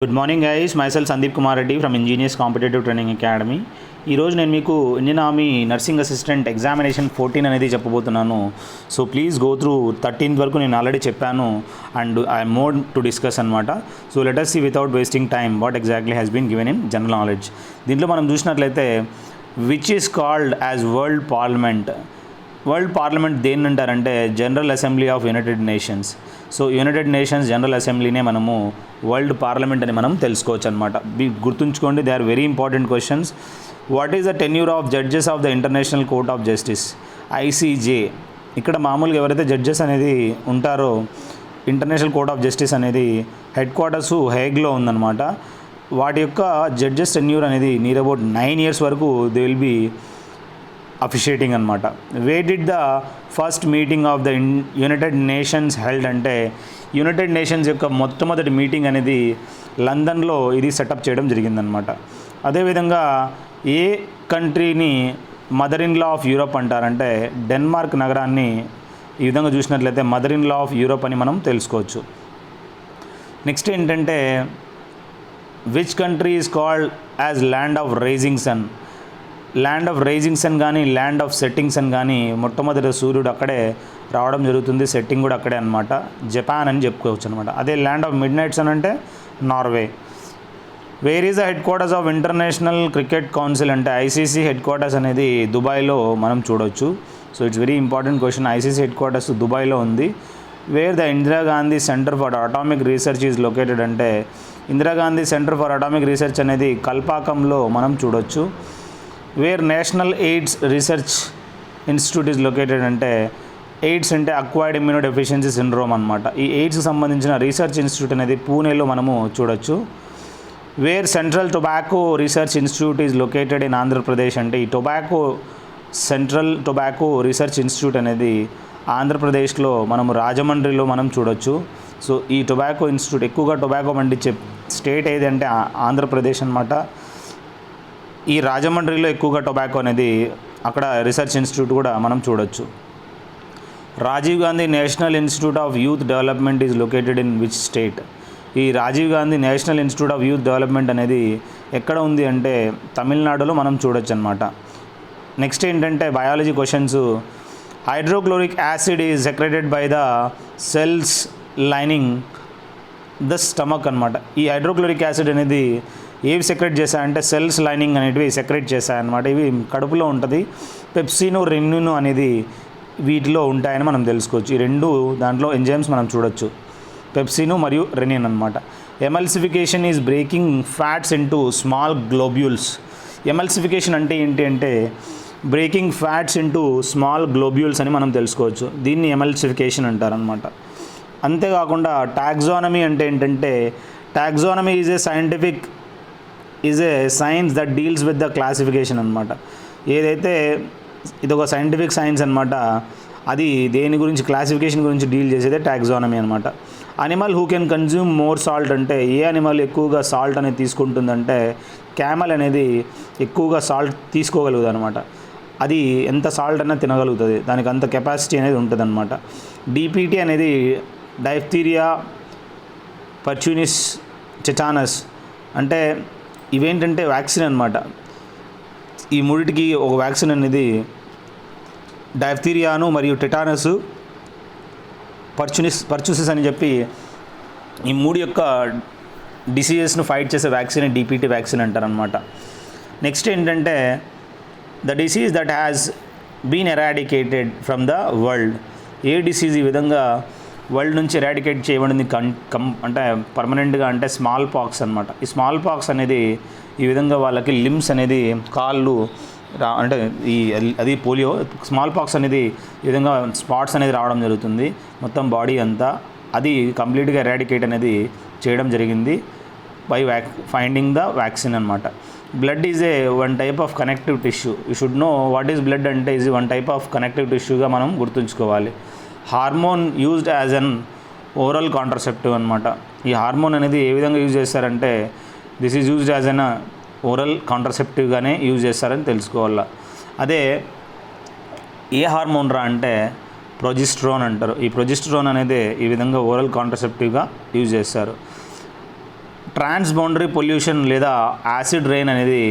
Good morning guys, మైసెల్ Sandeep Kumar Reddy from engineers competitive training academy. ఈరోజు నేను మీకు Indian army nursing assistant examination 14 అనేది చెప్పబోతున్నాను. So please go through 13th వరకు నేను ఆల్రెడీ చెప్పాను and I'm more to discuss అనమాట. So let us see without wasting time what exactly has been given in general knowledge. దీంట్లో మనం చూసినట్లయితే which is called as world parliament. World parliament దేన్ని అంటారంటే general assembly of United Nations. So United Nations general అసెంబ్లీనే మనము world parliament అని మనం తెలుసుకోవచ్చు అనమాట. గుర్తుంచుకోండి, they are very important questions. What is the tenure of judges of the international court of justice, ICJ. ఇక్కడ మామూలుగా ఎవరైతే జడ్జెస్ అనేది ఉంటారో ఇంటర్నేషనల్ కోర్ట్ ఆఫ్ జస్టిస్ అనేది హెడ్ క్వార్టర్స్ హేగ్లో ఉందన్నమాట. వాటి యొక్క జడ్జెస్ టెన్యూర్ అనేది నియర్ అబౌట్ 9 years వరకు దే విల్ బీ అఫిషియేటింగ్ అనమాట. Where did the first meeting of the United Nations held అంటే యునైటెడ్ నేషన్స్ యొక్క మొట్టమొదటి మీటింగ్ అనేది లండన్లో ఇది సెటప్ చేయడం జరిగిందనమాట. అదేవిధంగా ఏ కంట్రీని mother in law of Europe అంటారంటే డెన్మార్క్ నగరాన్ని ఈ విధంగా చూసినట్లయితే mother in law of Europe అని మనం తెలుసుకోవచ్చు. నెక్స్ట్ ఏంటంటే which country is called as land of rising sun. Land of rising sun కానీ ల్యాండ్ ఆఫ్ సెట్టింగ్ సన్ కానీ మొట్టమొదటి సూర్యుడు అక్కడే రావడం జరుగుతుంది, సెట్టింగ్ కూడా అక్కడే అనమాట. జపాన్ అని చెప్పుకోవచ్చు అనమాట. అదే land of mid night sun అంటే Norway. Where is the head quarters of international cricket council అంటే ఐసీసీ హెడ్ క్వార్టర్స్ అనేది దుబాయ్లో మనం చూడవచ్చు. So it's very important question. ICC head quarters దుబాయ్లో ఉంది. Wear the Indira Gandhi centre for atomic research is located అంటే Indira Gandhi centre for atomic research అనేది కల్పాకంలో మనం చూడొచ్చు. Wear national AIDS research institute is located అంటే ఎయిడ్స్ అంటే అక్వైర్డ్ ఇమ్యూనో డెఫిషియన్సీ సిండ్రోమ్ అనమాట. ఈ ఎయిడ్స్కి సంబంధించిన రీసెర్చ్ ఇన్స్టిట్యూట్ అనేది పూణేలో మనము చూడొచ్చు. Where central tobacco research institute is located in Andhra Pradesh అంటే ఈ సెంట్రల్ టొబాకో రీసెర్చ్ ఇన్స్టిట్యూట్ అనేది ఆంధ్రప్రదేశ్లో మనము రాజమండ్రిలో మనం చూడొచ్చు. సో ఈ టొబాకో ఇన్స్టిట్యూట్ ఎక్కువగా టొబాకో పండించే స్టేట్ ఏది అంటే ఆంధ్రప్రదేశ్ అనమాట. ఈ రాజమండ్రిలో ఎక్కువగా టొబాకో అనేది అక్కడ రీసెర్చ్ ఇన్స్టిట్యూట్ కూడా మనం చూడొచ్చు. Rajiv Gandhi national institute of youth development is located in which state. ఈ Rajiv Gandhi national institute of youth development అనేది ఎక్కడ ఉంది అంటే తమిళనాడులో మనం చూడొచ్చు అనమాట. నెక్స్ట్ ఏంటంటే biology questions. Hydrochloric acid is secreted by the cells lining the stomach అనమాట. ఈ హైడ్రోక్లోరిక్ యాసిడ్ అనేది ఏవి సెక్రెట్ చేశాయంటే సెల్స్ లైనింగ్ అనేటివి సెక్రెట్ చేశాయన్నమాట. ఇవి కడుపులో ఉంటుంది. పెప్సిన్, రెన్నిన్ అనేది వీటిలో ఉంటాయని మనం తెలుసుకోవచ్చు. ఈ రెండు దాంట్లో ఎంజైమ్స్ మనం చూడొచ్చు, పెప్సిన్ మరియు రెనిన్ అనమాట. Emulsification is breaking fats into small globules. Emulsification అంటే ఏంటి అంటే breaking fats into small globules అని మనం తెలుసుకోవచ్చు. దీన్ని ఎమల్సిఫికేషన్ అంటారనమాట. అంతేకాకుండా టాక్సానమీ అంటే ఏంటంటే taxonomy is a science that deals with the classification అనమాట. ఏదైతే ఇది ఒక సైంటిఫిక్ సైన్స్ అనమాట, అది దేని గురించి క్లాసిఫికేషన్ గురించి డీల్ చేసేదే టాక్సానమీ అనమాట. Animal who can consume more salt అంటే ఏ అనిమల్ ఎక్కువగా సాల్ట్ అనేది తీసుకుంటుందంటే క్యామల్ అనేది ఎక్కువగా సాల్ట్ తీసుకోగలుగుతుంది అనమాట. అది ఎంత సాల్ట్ అయినా తినగలుగుతుంది, దానికి అంత కెపాసిటీ అనేది ఉంటుంది అనమాట. డిపిటీ అనేది డైఫ్తీరియా, పర్చ్యూనిస్, టెటానస్ అంటే ఇవేంటంటే వ్యాక్సిన్ అనమాట. ఈ మూడిటికి ఒక వ్యాక్సిన్ అనేది డైఫ్తీరియాను మరియు టెటానస్, పర్చ్యూసిస్ అని చెప్పి ఈ మూడు యొక్క డిసీజెస్ను ఫైట్ చేసే వ్యాక్సిన్ డిపిటీ వ్యాక్సిన్ అంటారనమాట. నెక్స్ట్ ఏంటంటే the disease that has been eradicated from the world. ఏ డిసీజ్ ఈ విధంగా వరల్డ్ నుంచి ఎరాడికేట్ చేయబడింది అంటే పర్మనెంట్గా అంటే స్మాల్ పాక్స్ అనమాట. ఈ స్మాల్ పాక్స్ అనేది ఈ విధంగా వాళ్ళకి లిమ్స్ అనేది కాళ్ళు అంటే అది పోలియో. స్మాల్ పాక్స్ అనేది ఈ విధంగా స్పాట్స్ అనేది రావడం జరుగుతుంది మొత్తం బాడీ అంతా. అది కంప్లీట్గా ఎరాడికేట్ అనేది చేయడం జరిగింది బై ఫైండింగ్ ద వ్యాక్సిన్ అనమాట. Blood is a one type of connective tissue. You should know what is blood అంటే is one type of connective టిష్యూగా మనం గుర్తుంచుకోవాలి. Hormone used as an oral contraceptive అనమాట. ఈ హార్మోన్ అనేది ఏ విధంగా యూజ్ చేస్తారంటే this is used as an oral కాంట్రసెప్టివ్గానే యూజ్ చేస్తారని తెలుసుకోవాలి. అదే ఏ హార్మోన్ రా అంటే ప్రొజెస్టెరాన్ అంటారు. ఈ ప్రొజెస్టెరాన్ అనేది ఈ విధంగా ఓరల్ కాంట్రసెప్టివ్గా యూజ్ చేస్తారు. ట్రాన్స్బౌండరీ పొల్యూషన్ లేదా యాసిడ్ రెయిన్ అనేది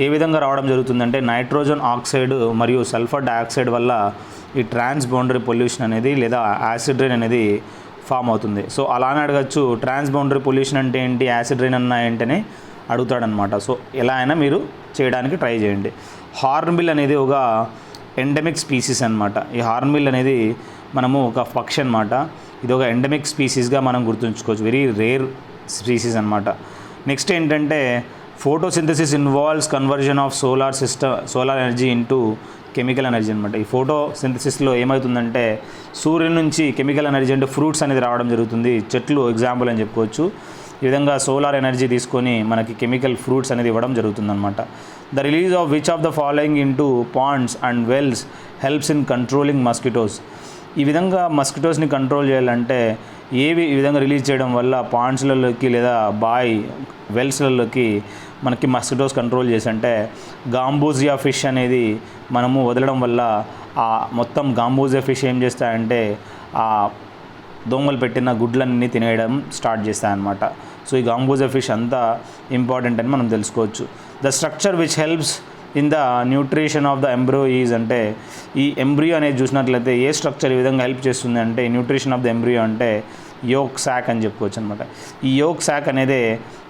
ఏ విధంగా రావడం జరుగుతుందంటే నైట్రోజన్ ఆక్సైడ్ మరియు సల్ఫర్ డయాక్సైడ్ వల్ల ఈ ట్రాన్స్బౌండరీ పొల్యూషన్ అనేది లేదా యాసిడ్ రెయిన్ అనేది ఫామ్ అవుతుంది. సో అలానే అడగచ్చు, ట్రాన్స్బౌండరీ పొల్యూషన్ అంటే ఏంటి, యాసిడ్ రెయిన్ అన్న ఏంటనే అడుగుతాడనమాట. సో ఎలా అయినా మీరు చేయడానికి ట్రై చేయండి. హార్న్బిల్ అనేది ఒక ఎండమిక్ స్పీసీస్ అనమాట. ఈ హార్న్బిల్ అనేది మనము ఒక పక్షి అనమాట. ఇది ఒక ఎండమిక్ స్పీసీస్గా మనం గుర్తుంచుకోవచ్చు, వెరీ రేర్ స్పీసీస్ అనమాట. నెక్స్ట్ ఏంటంటే photosynthesis involves conversion of solar energy into chemical energy అనమాట. ఈ ఫోటోసింథసిస్లో ఏమవుతుందంటే సూర్యుని నుంచి కెమికల్ ఎనర్జీ అంటే ఫ్రూట్స్ అనేది రావడం జరుగుతుంది. చెట్లు ఎగ్జాంపుల్ అని చెప్పుకోవచ్చు. ఈ విధంగా సోలార్ ఎనర్జీ తీసుకొని మనకి కెమికల్ ఫ్రూట్స్ అనేది ఇవ్వడం జరుగుతుందన్నమాట. The release of which of the following into ponds and wells helps in controlling mosquitoes. ఈ విధంగా మస్కిటోస్ని కంట్రోల్ చేయాలంటే ఏవి ఈ విధంగా రిలీజ్ చేయడం వల్ల పాండ్స్లలోకి లేదా వెల్స్లలోకి మనకి మస్కిటోస్ కంట్రోల్ చేసి అంటే గాంబూజియా ఫిష్ అనేది మనము వదలడం వల్ల ఆ మొత్తం గాంబూజియా ఫిష్ ఏం చేస్తాయంటే ఆ దోమలు పెట్టిన గుడ్లన్నీ తినేయడం స్టార్ట్ చేస్తాయన్నమాట. సో ఈ గాంబూజియా ఫిష్ అంతా ఇంపార్టెంట్ అని మనం తెలుసుకోవచ్చు. The structure which helps in the nutrition of the embryo is అంటే ఈ ఎంబ్రియో అనేది చూసినట్లయితే ఏ స్ట్రక్చర్ ఈ విధంగా హెల్ప్ చేస్తుంది అంటే న్యూట్రిషన్ ఆఫ్ ద ఎంబ్రియో అంటే యోక్ శాక్ అని చెప్పుకోవచ్చు అనమాట. ఈ యోక్ శాక్ అనేది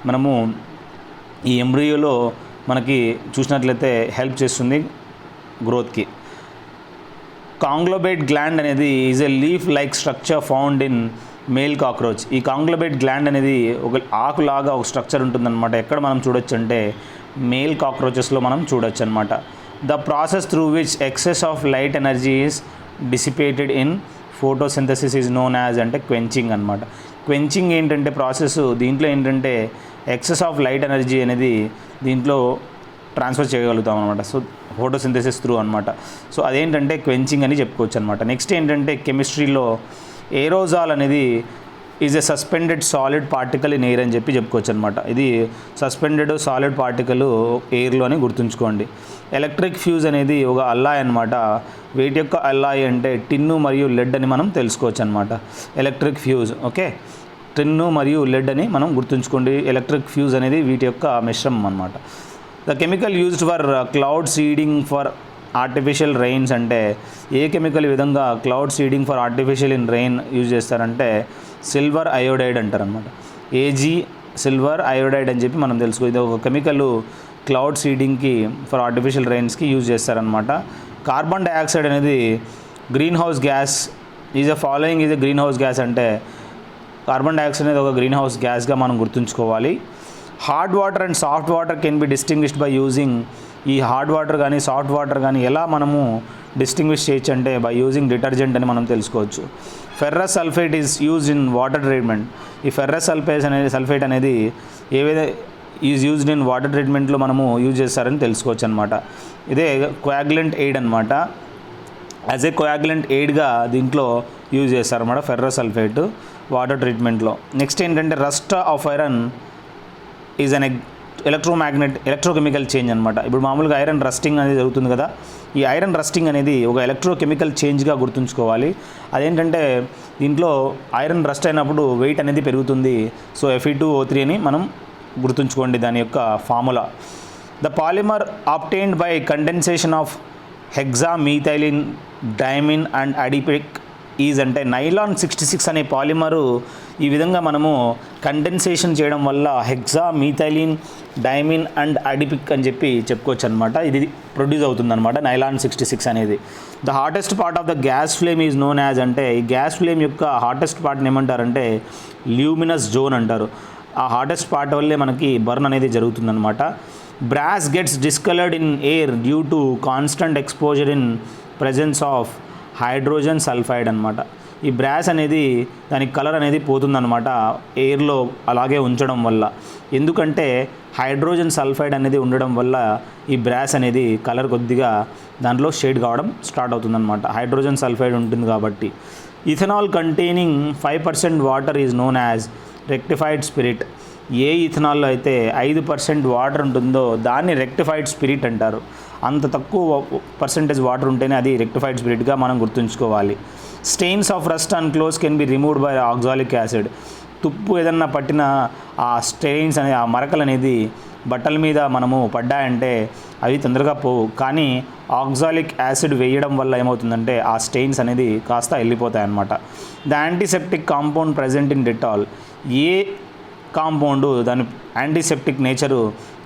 మనము ఈ ఎంబ్రియోలో మనకి చూసినట్లయితే హెల్ప్ చేస్తుంది గ్రోత్కి. కాంగ్లోబేట్ గ్లాండ్ అనేది is a leaf like structure found in male cockroach. ఈ కాంగ్లోబేట్ గ్లాండ్ అనేది ఒక ఆకులాగా ఒక స్ట్రక్చర్ ఉంటుందన్నమాట. ఎక్కడ మనం చూడొచ్చు అంటే మేల్ కాక్రోచెస్లో మనం చూడొచ్చు అనమాట. The process through which excess of light energy is dissipated in photosynthesis is known as అంటే క్వెంచింగ్ అనమాట. క్వెంచింగ్ ఏంటంటే ప్రాసెస్, దీంట్లో ఏంటంటే ఎక్సెస్ ఆఫ్ లైట్ ఎనర్జీ అనేది దీంట్లో ట్రాన్స్ఫర్ చేయగలుగుతాం అనమాట. సో ఫోటోసింథసిస్ త్రూ అనమాట. సో అదేంటంటే క్వెంచింగ్ అని చెప్పుకోవచ్చు అనమాట. నెక్స్ట్ ఏంటంటే కెమిస్ట్రీలో ఏరోజాల్ అనేది is a suspended solid particle in air అని చెప్పుకోవచ్చు అనమాట. ఇది సస్పెండెడ్ సాలిడ్ పార్టికల్ ఎయిర్లో అని గుర్తుంచుకోండి. ఎలక్ట్రిక్ ఫ్యూజ్ అనేది ఒక అల్లాయ్ అనమాట. వీటి యొక్క అల్లాయ్ అంటే టిన్ను మరియు లెడ్ అని మనం తెలుసుకోవచ్చు అనమాట. ఎలక్ట్రిక్ ఫ్యూజ్, ఓకే, టిన్ను మరియు లెడ్ అని మనం గుర్తుంచుకోండి. ఎలక్ట్రిక్ ఫ్యూజ్ అనేది వీటి యొక్క మిశ్రమం అనమాట. The chemical used for cloud seeding for artificial rains అంటే ఏ కెమికల్ ఈ విధంగా cloud seeding for artificial in rain use చేస్తారంటే సిల్వర్ అయోడైడ్ అంటారనమాట. ఏజీ సిల్వర్ అయోడైడ్ అని చెప్పి మనం తెలుసుకో. ఇది ఒక కెమికల్ క్లౌడ్ సీడింగ్కి ఫర్ ఆర్టిఫిషియల్ రెయిన్స్కి యూజ్ చేస్తారనమాట. కార్బన్ డైఆక్సైడ్ అనేది greenhouse gas is a following is a greenhouse gas అంటే కార్బన్ డైఆక్సైడ్ అనేది ఒక గ్రీన్ హౌస్ గ్యాస్గా మనం గుర్తుంచుకోవాలి. Hard water and soft water can be distinguished by using. ఈ హార్డ్ వాటర్ కానీ సాఫ్ట్ వాటర్ కానీ ఎలా మనము డిస్టింగ్విష్ చేయొచ్చు అంటే బై యూజింగ్ డిటర్జెంట్ అని మనం తెలుసుకోవచ్చు. Ferrous sulphate is used in water treatment. ఈ ఫెర్రస్ సల్ఫేట్ అనేది ఈజ్ యూజ్డ్ ఇన్ వాటర్ ట్రీట్మెంట్లో మనము యూజ్ చేస్తారని తెలుసుకోవచ్చు అనమాట. ఇదే కోయాగులెంట్ ఎయిడ్ అనమాట. యాజ్ ఏ కోయాగులెంట్ ఎయిడ్గా దీంట్లో యూజ్ చేస్తారన్నమాట ఫెర్రస్ సల్ఫేట్ వాటర్ ట్రీట్మెంట్లో. నెక్స్ట్ ఏంటంటే rust of iron is an electrochemical change అనమాట. ఇప్పుడు మామూలుగా ఐరన్ రస్టింగ్ అనేది జరుగుతుంది కదా, ఈ ఐరన్ రస్టింగ్ అనేది ఒక ఎలక్ట్రోకెమికల్ చేంజ్గా గుర్తుంచుకోవాలి. అదేంటంటే దీంట్లో ఐరన్ రస్ట్ అయినప్పుడు వెయిట్ అనేది పెరుగుతుంది. సో Fe2O3 అని మనం గుర్తుంచుకోండి దాని యొక్క formula. The polymer obtained by condensation of hexamethylene diamine and adipic is అంటే నైలాన్ 66 అనే పాలిమరు ఈ విధంగా మనము కండెన్సేషన్ చేయడం వల్ల హెక్సామీథైలిన్ డైమిన్ అండ్ అడిపిక్ అని చెప్పుకోవచ్చు అనమాట. ఇది ప్రొడ్యూస్ అవుతుందన్నమాట నైలాన్ 66 అనేది. The hottest part of the gas flame is known as అంటే ఈ గ్యాస్ ఫ్లేమ్ యొక్క హాటెస్ట్ పార్ట్ని ఏమంటారంటే ల్యూమినస్ జోన్ అంటారు. ఆ హాటెస్ట్ పార్ట్ వల్లే మనకి బర్న్ అనేది జరుగుతుందన్నమాట. Brass gets discoloured in air due to constant exposure in presence of hydrogen sulphide అనమాట. ఈ బ్రాస్ అనేది దానికి కలర్ అనేది పోతుందన్నమాట ఎయిర్లో అలాగే ఉంచడం వల్ల. ఎందుకంటే హైడ్రోజన్ సల్ఫైడ్ అనేది ఉండడం వల్ల ఈ బ్రాస్ అనేది కలర్ కొద్దిగా దాంట్లో షేడ్ కావడం స్టార్ట్ అవుతుందన్నమాట. హైడ్రోజన్ సల్ఫైడ్ ఉంటుంది కాబట్టి. Ethanol containing 5% water is known as rectified spirit. ఏ ఇథనాల్లో అయితే 5% వాటర్ ఉంటుందో దాన్ని రెక్టిఫైడ్ స్పిరిట్ అంటారు. అంత తక్కువ పర్సెంటేజ్ వాటర్ ఉంటేనే అది రెక్టిఫైడ్ స్పిరిట్గా మనం గుర్తుంచుకోవాలి. Stains of rust and clothes can be removed by oxalic acid. తుప్పు ఏదన్నా పట్టిన ఆ స్టెయిన్స్ అనేది, ఆ మరకలు అనేది బట్టల మీద మనము పడ్డాయంటే అవి తొందరగా పోవు. కానీ ఆక్సాలిక్ యాసిడ్ వేయడం వల్ల ఏమవుతుందంటే ఆ స్టెయిన్స్ అనేది కాస్త వెళ్ళిపోతాయి అన్నమాట. The antiseptic compound present in Dettol, A compound దాని యాంటీసెప్టిక్ నేచరు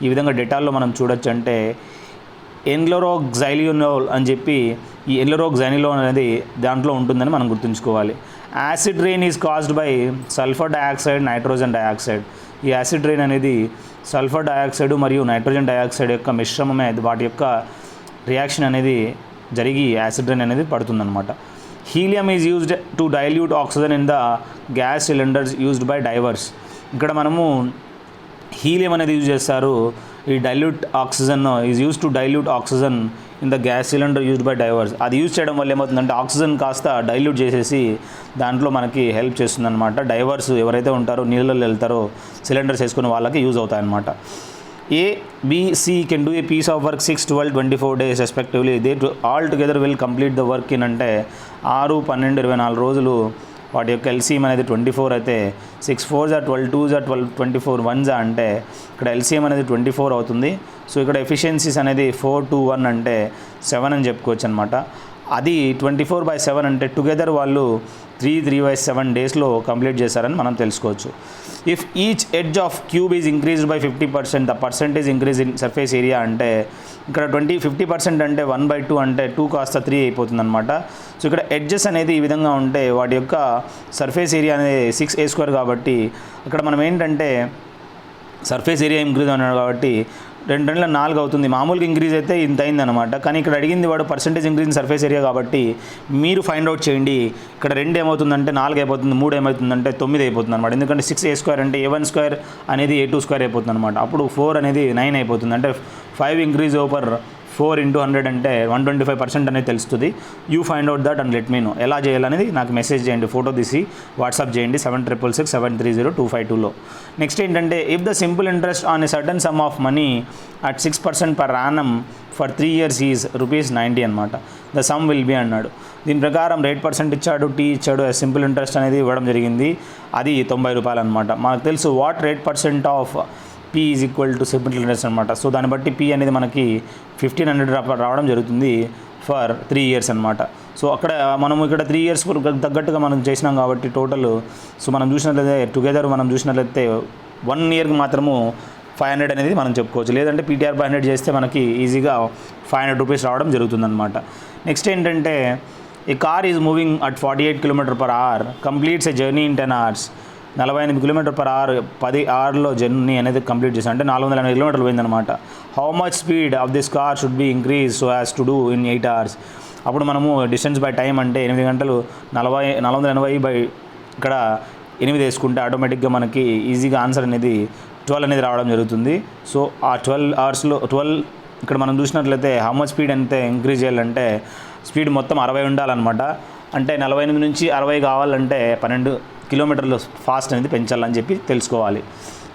ఈ విధంగా డెటాల్లో మనం చూడొచ్చు అంటే ఎన్లోరోగ్జైలినోల్ అని చెప్పి, ఈ ఎన్లోరోగ్జైలినోల్ అనేది దాంట్లో ఉంటుందని మనం గుర్తుంచుకోవాలి. Acid rain is caused by sulphur dioxide, nitrogen dioxide. ఈ యాసిడ్ రెయిన్ అనేది సల్ఫర్ డయాక్సైడ్ మరియు నైట్రోజన్ డయాక్సైడ్ యొక్క మిశ్రమమే, వాటి యొక్క రియాక్షన్ అనేది జరిగి యాసిడ్ రెయిన్ అనేది పడుతుందన్నమాట. Helium is used to dilute oxygen in the gas cylinders used by divers. ఇక్కడ మనము హీలియం అనేది యూజ్ చేస్తారు. ఈ dilute oxygen is use to dilute oxygen in the gas cylinder used by divers. అది use చేయడం వల్ల ఏమవుతుందంటే ఆక్సిజన్ కాస్త డైల్యూట్ చేసేసి దాంట్లో మనకి హెల్ప్ చేస్తుందన్నమాట. డైవర్స్ ఎవరైతే ఉంటారో నీళ్ళల్లో వెళ్తారో సిలిండర్స్ వేసుకునే వాళ్ళకి use అవుతాయన్నమాట. A, B, C can do a piece of work 6, 12, 24 days respectively. They all together will complete the work in అంటే 6, 12, 24 రోజులు. వాటి యొక్క ఎల్సిఎం అనేది 24 అయితే 6 4s are 12, 2s are 12, 24 1s అంటే ఇక్కడ ఎల్సిఎం అనేది 24 అవుతుంది. సో ఇక్కడ ఎఫిషియన్సీస్ అనేది 4 to 1 అంటే 7 అని చెప్పుకోవచ్చు అనమాట. అది 24/7 అంటే టుగెదర్ వాళ్ళు 3/7 డేస్లో కంప్లీట్ చేశారని మనం తెలుసుకోవచ్చు. If each edge of cube is increased by 50%, the percentage increase in surface area అంటే ఇక్కడ 50% అంటే 1/2 అంటే 2 కాస్త 3 అయిపోతుంది అనమాట. సో ఇక్కడ ఎడ్జెస్ అనేది ఈ విధంగా ఉంటే వాటి యొక్క సర్ఫేస్ ఏరియా అనేది 6a² కాబట్టి ఇక్కడ మనం ఏంటంటే సర్ఫేస్ ఏరియా ఇంక్రీజ్ అన్నాడు కాబట్టి 2 4 అవుతుంది. మామూలుగా ఇంక్రీజ్ అయితే ఇంత అయిందనమాట. కానీ ఇక్కడ అడిగింది వాడు percentage increase in surface area కాబట్టి మీరు ఫైండ్ అవుట్ చేయండి. ఇక్కడ 2 ఏమవుతుందంటే 4 అయిపోతుంది, 3 ఏమవుతుందంటే 9 అయిపోతుంది అనమాట. ఎందుకంటే 6a² అంటే a1² అనేది a2² అయిపోతుంది అనమాట. అప్పుడు 4 అనేది 9 అయిపోతుంది. అంటే 5 ఇంక్రీజ్ ఓవర్ 4 into 100 అంటే 125% అనేది తెలుస్తుంది. You find out that and let me know. ఎలా చేయాలనేది నాకు మెసేజ్ చేయండి, ఫోటో తీసి వాట్సాప్ చేయండి 7666730252లో. నెక్స్ట్ ఏంటంటే if the simple interest on a certain sum of money at 6% per annum for 3 years is ₹90 అనమాట. ద సమ్ విల్ బి అన్నాడు. దీని ప్రకారం రేట్ పర్సెంట్ ఇచ్చాడు, టీ ఇచ్చాడు, సింపుల్ ఇంట్రెస్ట్ అనేది ఇవ్వడం జరిగింది. అది ₹90 అనమాట. మనకు తెలుసు what rate percent of P is equal to simple interest అనమాట. సో దాన్ని బట్టి P అనేది మనకి 1500 రావడం జరుగుతుంది ఫర్ 3 years అనమాట. సో అక్కడ మనము ఇక్కడ 3 years తగ్గట్టుగా మనం చేసినాం కాబట్టి టోటల్ సో మనం చూసినట్లయితే టుగెదర్ మనం చూసినట్లయితే 1 yearకి మాత్రము 500 అనేది మనం చెప్పుకోవచ్చు. లేదంటే PTR 500 చేస్తే మనకి ఈజీగా ₹500 రావడం జరుగుతుందన్నమాట. నెక్స్ట్ ఏంటంటే a car is moving at 48 km/h completes a journey in 10 hours. 48 km/h 10 hourలో జర్నీ అనేది కంప్లీట్ చేశాను అంటే 480 kilometers పోయిందనమాట. How much speed of this car should be increase so as to do in 8 hours. అప్పుడు మనము distance by time అంటే 8 గంటలు 480 ఇక్కడ 8 వేసుకుంటే ఆటోమేటిక్గా మనకి ఈజీగా ఆన్సర్ అనేది 12 అనేది రావడం జరుగుతుంది. సో ఆ 12 hours ఇక్కడ మనం చూసినట్లయితే హౌ మచ్ స్పీడ్ అంతే ఇంక్రీజ్ చేయాలంటే స్పీడ్ మొత్తం 60 ఉండాలన్నమాట. అంటే 48 నుంచి 60 కావాలంటే 12 kilometers ఫాస్ట్ అనేది పెంచాలని చెప్పి తెలుసుకోవాలి.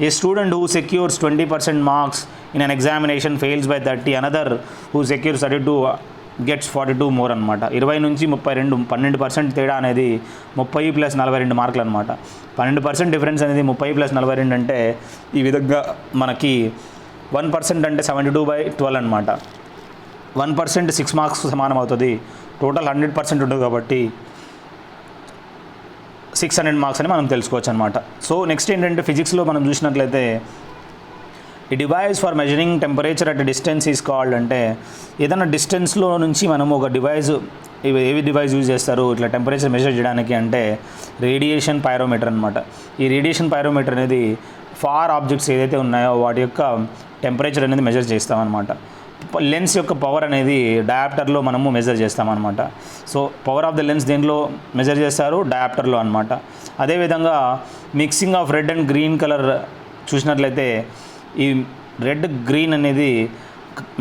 A student who secures 20% marks in an examination fails by 30, another who secures 32 gets 42 more అనమాట. 20 నుంచి 32 12% తేడా అనేది 30 + 42 మార్కులు అనమాట. 12% డిఫరెన్స్ అనేది 30 + 42 అంటే ఈ విధంగా మనకి 1% అంటే 72/12 అనమాట. 1% 6 మార్క్స్ సమానం అవుతుంది. టోటల్ 100% ఉంటుంది కాబట్టి 600 మార్క్స్ అని మనం తెలుసుకోవచ్చు అనమాట. సో నెక్స్ట్ ఏంటంటే ఫిజిక్స్లో మనం చూసినట్లయితే ఈ device for measuring temperature at distance is called అంటే ఏదైనా డిస్టెన్స్లో నుంచి మనం ఒక డివైస్ ఏవి డివైస్ యూజ్ చేస్తారు ఇట్లా టెంపరేచర్ మెజర్ చేయడానికి అంటే రేడియేషన్ పైరోమీటర్ అనమాట. ఈ రేడియేషన్ పైరోమీటర్ అనేది ఫార్ ఆబ్జెక్ట్స్ ఏదైతే ఉన్నాయో వాటి యొక్క టెంపరేచర్ అనేది మెజర్ చేస్తామన్నమాట. లెన్స్ యొక్క పవర్ అనేది డయాప్టర్లో మనము మెజర్ చేస్తామన్నమాట. So power of the lens దేంట్లో మెజర్ చేస్తారు, డయాప్టర్లో అనమాట. అదేవిధంగా mixing of red and green colour చూసినట్లయితే ఈ రెడ్ గ్రీన్ అనేది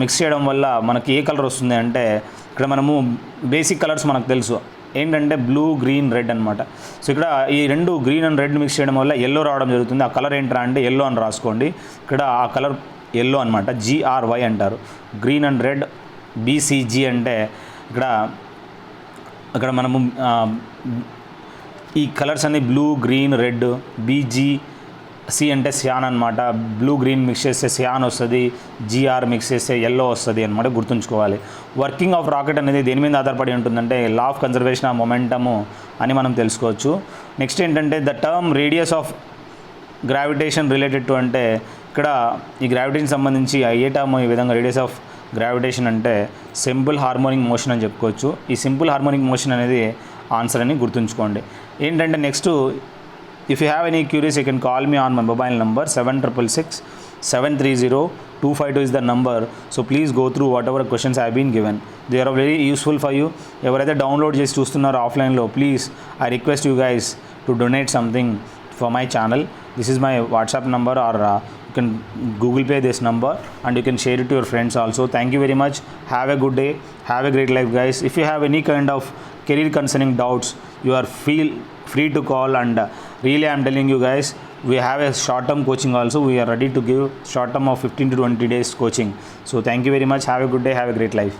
మిక్స్ చేయడం వల్ల మనకి ఏ కలర్ వస్తుంది అంటే ఇక్కడ మనము బేసిక్ కలర్స్ మనకు తెలుసు ఏంటంటే బ్లూ, గ్రీన్, రెడ్ అనమాట. సో ఇక్కడ ఈ 2 గ్రీన్ అండ్ రెడ్ మిక్స్ చేయడం వల్ల ఎల్లో రావడం జరుగుతుంది. ఆ కలర్ ఏంటరా అంటే ఎల్లో అని రాసుకోండి. ఇక్కడ ఆ కలర్ ఎల్లో అనమాట, GRY అంటారు. గ్రీన్ అండ్ రెడ్ BCG అంటే ఇక్కడ మనము ఈ కలర్స్ అన్ని బ్లూ, గ్రీన్, రెడ్, BGC అంటే సియాన్ అనమాట. బ్లూ గ్రీన్ మిక్స్ చేస్తే సియాన్ వస్తుంది, GR మిక్స్ చేస్తే ఎల్లో వస్తుంది అనమాట, గుర్తుంచుకోవాలి. వర్కింగ్ ఆఫ్ రాకెట్ అనేది దేని మీద ఆధారపడి ఉంటుందంటే law of conservation of momentum అని మనం తెలుసుకోవచ్చు. నెక్స్ట్ ఏంటంటే the term radius of gravitation related to అంటే ఇక్కడ ఈ గ్రావిటేషన్ సంబంధించి ఏ టర్మ్ ఈ విధంగా రేడియస్ ఆఫ్ గ్రావిటేషన్ అంటే సింపుల్ హార్మోనిక్ మోషన్ అని చెప్పుకోవచ్చు. ఈ సింపుల్ హార్మోనిక్ మోషన్ అనేది ఆన్సర్ అని గుర్తుంచుకోండి. ఏంటంటే next, if you have any curious you can call me on my mobile number 766730 252 is the number. So please go through whatever questions I have been given. They are very useful for you. ఎవరైతే download చేసి చూస్తున్నారో ఆఫ్లైన్లో, please I request you guys to donate something for my channel. This is my WhatsApp number, or you can Google Pay this number and you can share it to your friends also. Thank you very much. Have a good day. Have a great life, guys. If you have any kind of career concerning doubts, you are feel free to call, and really I am telling you guys, we have a short term coaching also. We are ready to give short term of 15 to 20 days coaching. So thank you very much. Have a good day. Have a great life.